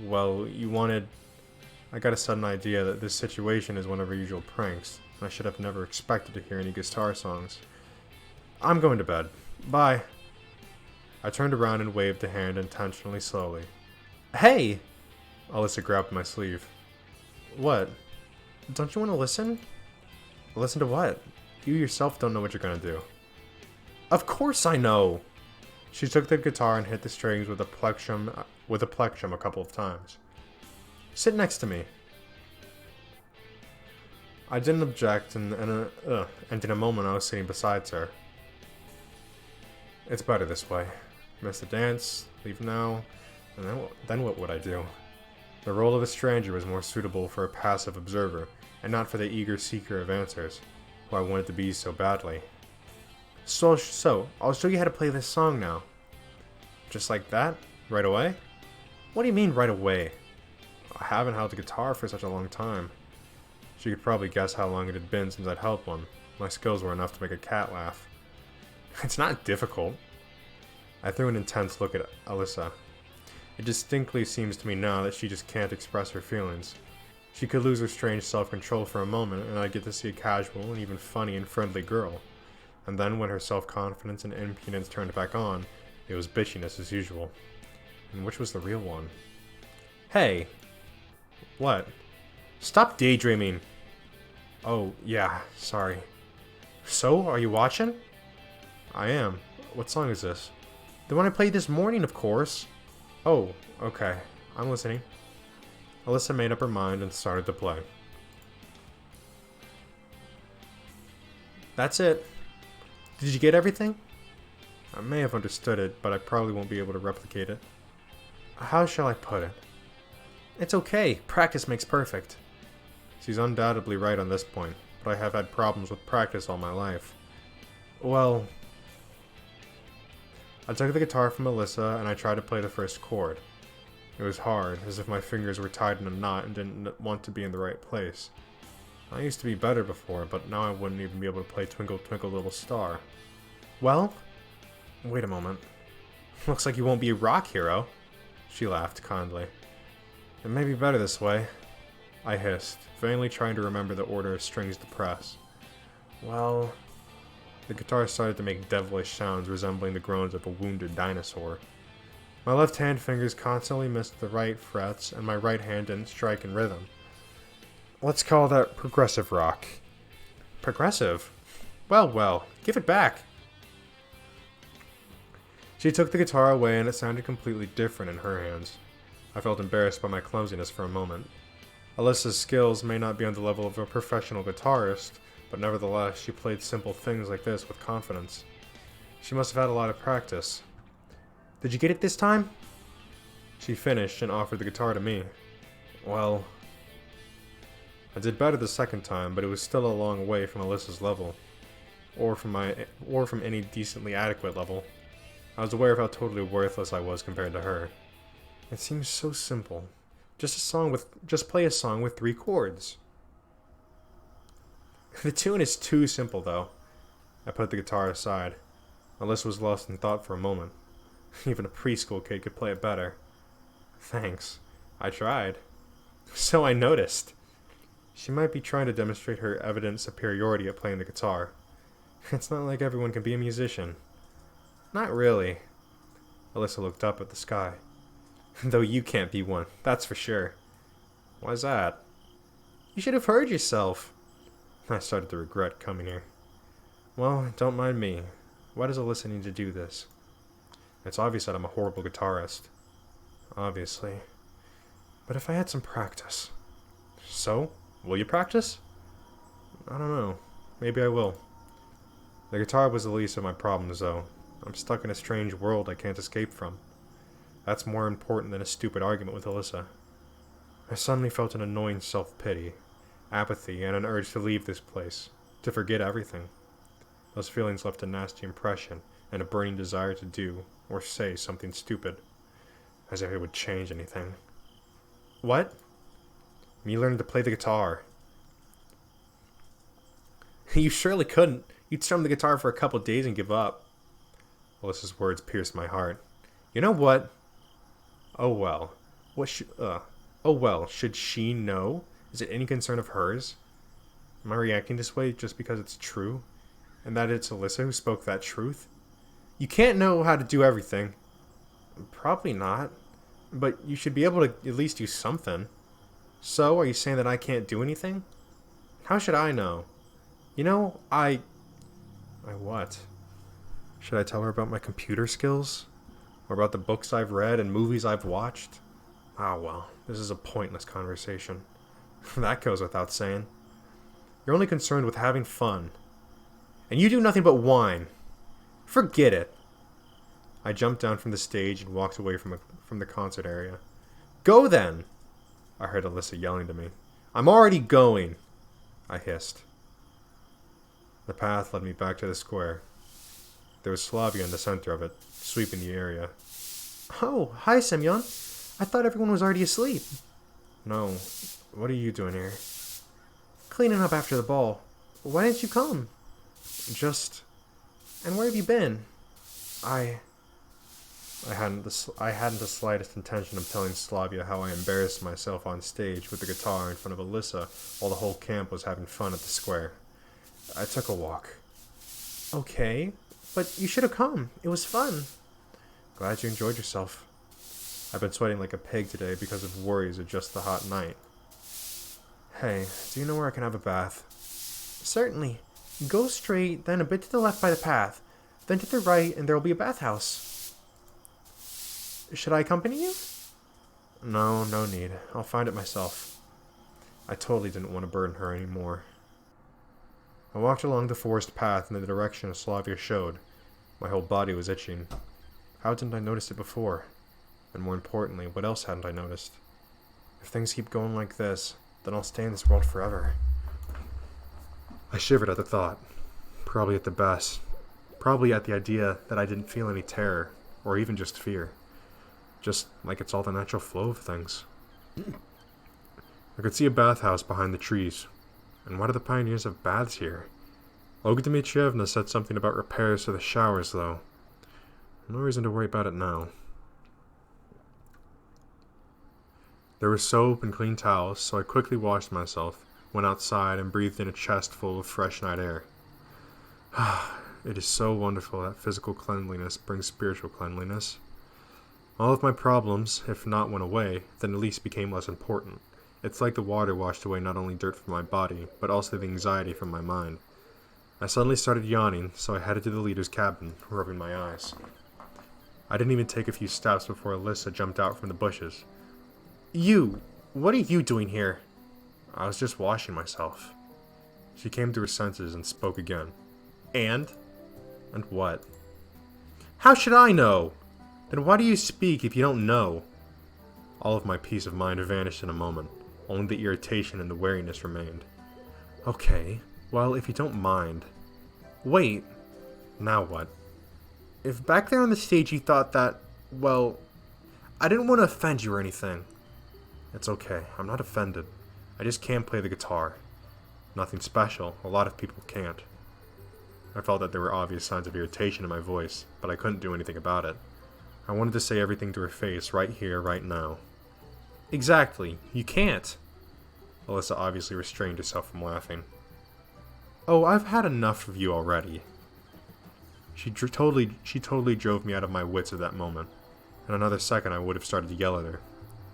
Well, I got a sudden idea that this situation is one of our usual pranks, and I should have never expected to hear any guitar songs. I'm going to bed. Bye. I turned around and waved a hand intentionally slowly. Hey! Alyssa grabbed my sleeve. What? Don't you want to listen? Listen to what? You yourself don't know what you're gonna do. Of course I know! She took the guitar and hit the strings with a plectrum a couple of times. Sit next to me. I didn't object, and in a moment I was sitting beside her. It's better this way. Miss the dance, leave now, and then what would I do? The role of a stranger was more suitable for a passive observer, and not for the eager seeker of answers, who I wanted to be so badly. So, I'll show you how to play this song now. Just like that? Right away? What do you mean, right away? I haven't held a guitar for such a long time. She could probably guess how long it had been since I'd held one. My skills were enough to make a cat laugh. It's not difficult. I threw an intense look at Alyssa. It distinctly seems to me now that she just can't express her feelings. She could lose her strange self-control for a moment, and I'd get to see a casual and even funny and friendly girl. And then when her self-confidence and impudence turned back on, it was bitchiness as usual. And which was the real one? Hey! What? Stop daydreaming! Oh, yeah, sorry. So, are you watching? I am. What song is this? The one I played this morning, of course. Oh, okay. I'm listening. Alyssa made up her mind and started to play. That's it. Did you get everything? I may have understood it, but I probably won't be able to replicate it. How shall I put it? It's okay. Practice makes perfect. She's undoubtedly right on this point, but I have had problems with practice all my life. Well... I took the guitar from Alyssa and I tried to play the first chord. It was hard, as if my fingers were tied in a knot and didn't want to be in the right place. I used to be better before, but now I wouldn't even be able to play Twinkle Twinkle Little Star. Well? Wait a moment. Looks like you won't be a rock hero. She laughed kindly. It may be better this way, I hissed, vainly trying to remember the order of strings to press. Well... The guitar started to make devilish sounds resembling the groans of a wounded dinosaur. My left hand fingers constantly missed the right frets, and my right hand didn't strike in rhythm. Let's call that progressive rock. Progressive? Well, give it back. She took the guitar away and it sounded completely different in her hands. I felt embarrassed by my clumsiness for a moment. Alyssa's skills may not be on the level of a professional guitarist, but nevertheless, she played simple things like this with confidence. She must have had a lot of practice. Did you get it this time? She finished and offered the guitar to me. Well, I did better the second time, but it was still a long way from Alyssa's level, or from any decently adequate level. I was aware of how totally worthless I was compared to her. It seems so simple. Just play a song with 3 chords. The tune is too simple, though. I put the guitar aside. Alyssa was lost in thought for a moment. Even a preschool kid could play it better. Thanks. I tried. So I noticed. She might be trying to demonstrate her evident superiority at playing the guitar. It's not like everyone can be a musician. Not really. Alyssa looked up at the sky. Though you can't be one, that's for sure. Why's that? You should have heard yourself. I started to regret coming here. Well, don't mind me. Why does Alyssa need to do this? It's obvious that I'm a horrible guitarist. Obviously. But if I had some practice. So? Will you practice? I don't know. Maybe I will. The guitar was the least of my problems, though. I'm stuck in a strange world I can't escape from. That's more important than a stupid argument with Alyssa. I suddenly felt an annoying self-pity, apathy, and an urge to leave this place, to forget everything. Those feelings left a nasty impression and a burning desire to do or say something stupid, as if it would change anything. What? Me learning to play the guitar. You surely couldn't. You'd strum the guitar for a couple days and give up. Alyssa's words pierced my heart. You know what? Oh well. Oh well, should she know? Is it any concern of hers? Am I reacting this way just because it's true? And that it's Alyssa who spoke that truth? You can't know how to do everything. Probably not. But you should be able to at least do something. So, are you saying that I can't do anything? How should I know? You know, I what? Should I tell her about my computer skills? Or about the books I've read and movies I've watched? Ah, well, this is a pointless conversation. That goes without saying. You're only concerned with having fun. And you do nothing but whine. Forget it. I jumped down from the stage and walked away from the concert area. Go then! I heard Alyssa yelling to me. I'm already going! I hissed. The path led me back to the square. There was Slavia in the center of it, sweeping the area. Oh, hi, Semyon. I thought everyone was already asleep. No. What are you doing here? Cleaning up after the ball. Why didn't you come? And where have you been? I hadn't the slightest intention of telling Slavia how I embarrassed myself on stage with the guitar in front of Alyssa while the whole camp was having fun at the square. I took a walk. Okay, but you should have come. It was fun. Glad you enjoyed yourself. I've been sweating like a pig today because of worries of just the hot night. Hey, do you know where I can have a bath? Certainly. Go straight, then a bit to the left by the path. Then to the right, and there will be a bathhouse. Should I accompany you? No need. I'll find it myself. I totally didn't want to burden her anymore. I walked along the forest path in the direction Slavia showed. My whole body was itching. How didn't I notice it before? And more importantly, what else hadn't I noticed? If things keep going like this, then I'll stay in this world forever. I shivered at the thought. Probably at the best. Probably at the idea that I didn't feel any terror, or even just fear. Just like it's all the natural flow of things. I could see a bathhouse behind the trees. And what are the pioneers of baths here? Olga Dmitrievna said something about repairs to the showers, though. No reason to worry about it now. There was soap and clean towels, so I quickly washed myself, went outside, and breathed in a chest full of fresh night air. It is so wonderful that physical cleanliness brings spiritual cleanliness. All of my problems, if not went away, then at least became less important. It's like the water washed away not only dirt from my body, but also the anxiety from my mind. I suddenly started yawning, so I headed to the leader's cabin, rubbing my eyes. I didn't even take a few steps before Alyssa jumped out from the bushes. You! What are you doing here? I was just washing myself. She came to her senses and spoke again. And? And what? How should I know? Then why do you speak if you don't know? All of my peace of mind vanished in a moment. Only the irritation and the wariness remained. Okay, well, if you don't mind. Wait. Now what? If back there on the stage you thought that, well, I didn't want to offend you or anything. It's okay, I'm not offended. I just can't play the guitar. Nothing special, a lot of people can't. I felt that there were obvious signs of irritation in my voice, but I couldn't do anything about it. I wanted to say everything to her face, right here, right now. Exactly, you can't. Alyssa obviously restrained herself from laughing. Oh, I've had enough of you already. She totally drove me out of my wits at that moment. In another second I would have started to yell at her.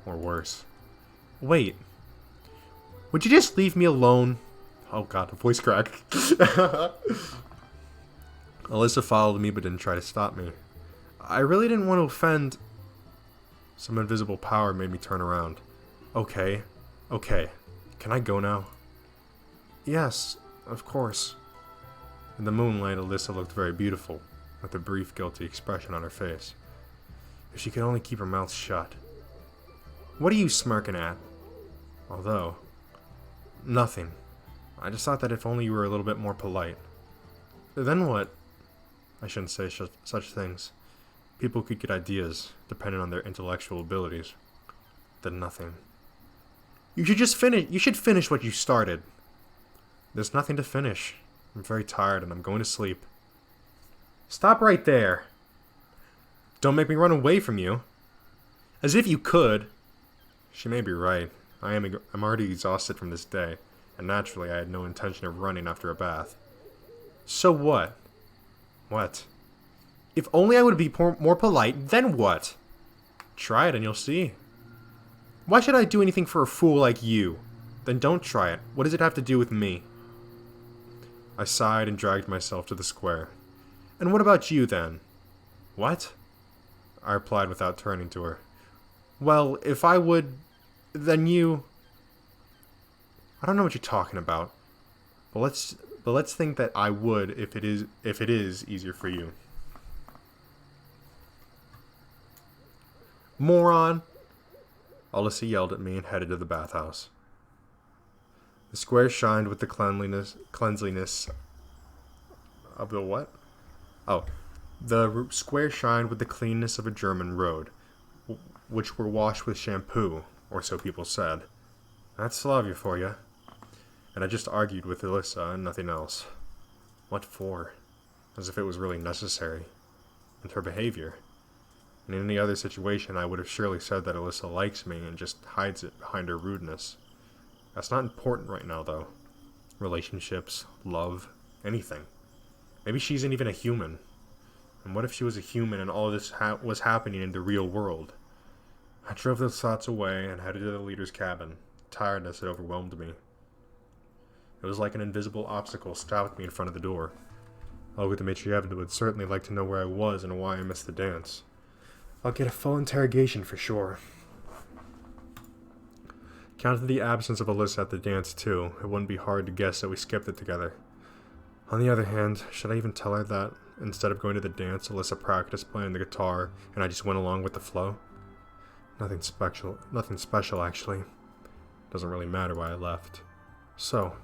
Or worse. Wait. Would you just leave me alone? Oh god, a voice crack. Alyssa followed me but didn't try to stop me. I really didn't want to offend... Some invisible power made me turn around. Okay. Can I go now? Yes, of course. In the moonlight, Alyssa looked very beautiful, with a brief guilty expression on her face. If she could only keep her mouth shut. What are you smirking at? Although... Nothing. I just thought that if only you were a little bit more polite. Then what? I shouldn't say such things. People could get ideas, depending on their intellectual abilities. Then nothing. You should finish what you started. There's nothing to finish. I'm very tired and I'm going to sleep. Stop right there. Don't make me run away from you. As if you could. She may be right. I'm already exhausted from this day, and naturally I had no intention of running after a bath. So what? What? If only I would be more polite, then what? Try it and you'll see. Why should I do anything for a fool like you? Then don't try it. What does it have to do with me? I sighed and dragged myself to the square. And what about you, then? What? I replied without turning to her. Well, if I would... then you... I don't know what you're talking about. But let's think that I would if it is easier for you. Moron! Alyssa yelled at me and headed to the bathhouse. The square shined with the cleanliness of the what? Oh, the square shined with the cleanness of a German road, which were washed with shampoo, or so people said. That's Slavia for you. And I just argued with Alyssa and nothing else. What for? As if it was really necessary. And her behavior. In any other situation, I would have surely said that Alyssa likes me and just hides it behind her rudeness. That's not important right now, though. Relationships, love, anything. Maybe she isn't even a human. And what if she was a human and all this was happening in the real world? I drove those thoughts away and headed to the leader's cabin. Tiredness had overwhelmed me. It was like an invisible obstacle stopped me in front of the door. Olga Dmitrievna would certainly like to know where I was and why I missed the dance. I'll get a full interrogation for sure. Counting the absence of Alyssa at the dance too, it wouldn't be hard to guess that we skipped it together. On the other hand, should I even tell her that, instead of going to the dance, Alyssa practiced playing the guitar, and I just went along with the flow? Nothing special actually. Doesn't really matter why I left. So,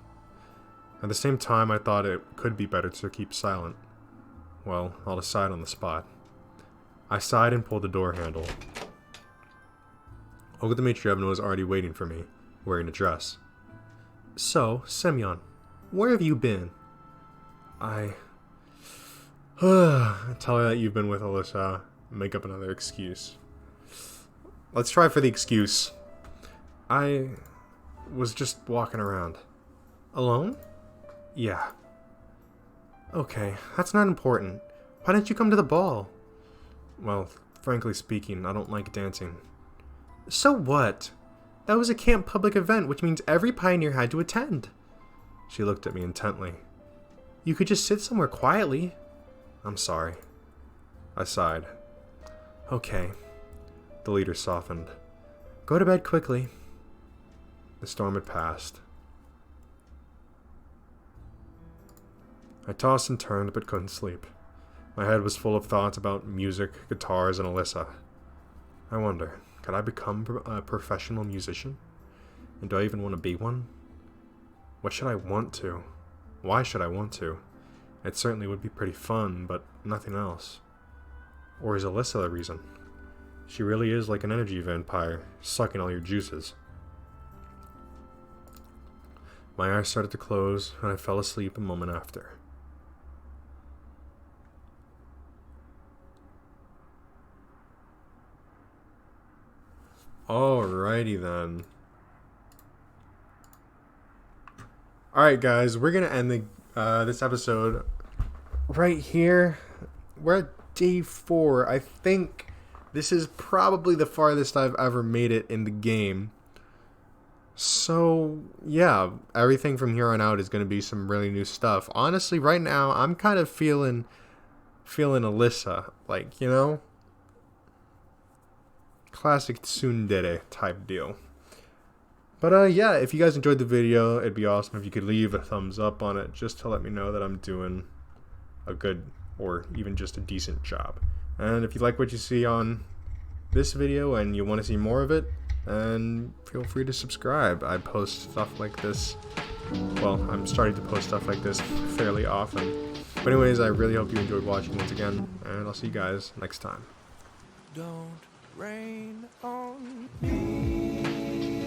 at the same time I thought it could be better to keep silent. Well, I'll decide on the spot. I sighed and pulled the door handle. Olga Dmitrievna was already waiting for me, wearing a dress. So, Semyon, where have you been? Tell her that you've been with Alyssa. Make up another excuse. Let's try for the excuse. I was just walking around. Alone? Yeah. Okay, that's not important. Why didn't you come to the ball? Well, frankly speaking, I don't like dancing. So what? That was a camp public event, which means every pioneer had to attend. She looked at me intently. You could just sit somewhere quietly. I'm sorry. I sighed. Okay. The leader softened. Go to bed quickly. The storm had passed. I tossed and turned but couldn't sleep. My head was full of thoughts about music, guitars, and Alyssa. I wonder, could I become a professional musician? And do I even want to be one? What should I want to? Why should I want to? It certainly would be pretty fun, but nothing else. Or is Alyssa the reason? She really is like an energy vampire, sucking all your juices. My eyes started to close, and I fell asleep a moment after. Alrighty then. Alright guys, we're gonna end this episode right here. We're at day 4. I think this is probably the farthest I've ever made it in the game. So, yeah, everything from here on out is going to be some really new stuff. Honestly, right now, I'm kind of feeling Alyssa. Like, you know? Classic Tsundere type deal. But, yeah, if you guys enjoyed the video, it'd be awesome if you could leave a thumbs up on it just to let me know that I'm doing a good or even just a decent job. And if you like what you see on this video and you want to see more of it, and feel free to subscribe. I post stuff like this. Well, I'm starting to post stuff like this fairly often. But anyways, I really hope you enjoyed watching once again, and I'll see you guys next time. Don't rain on me.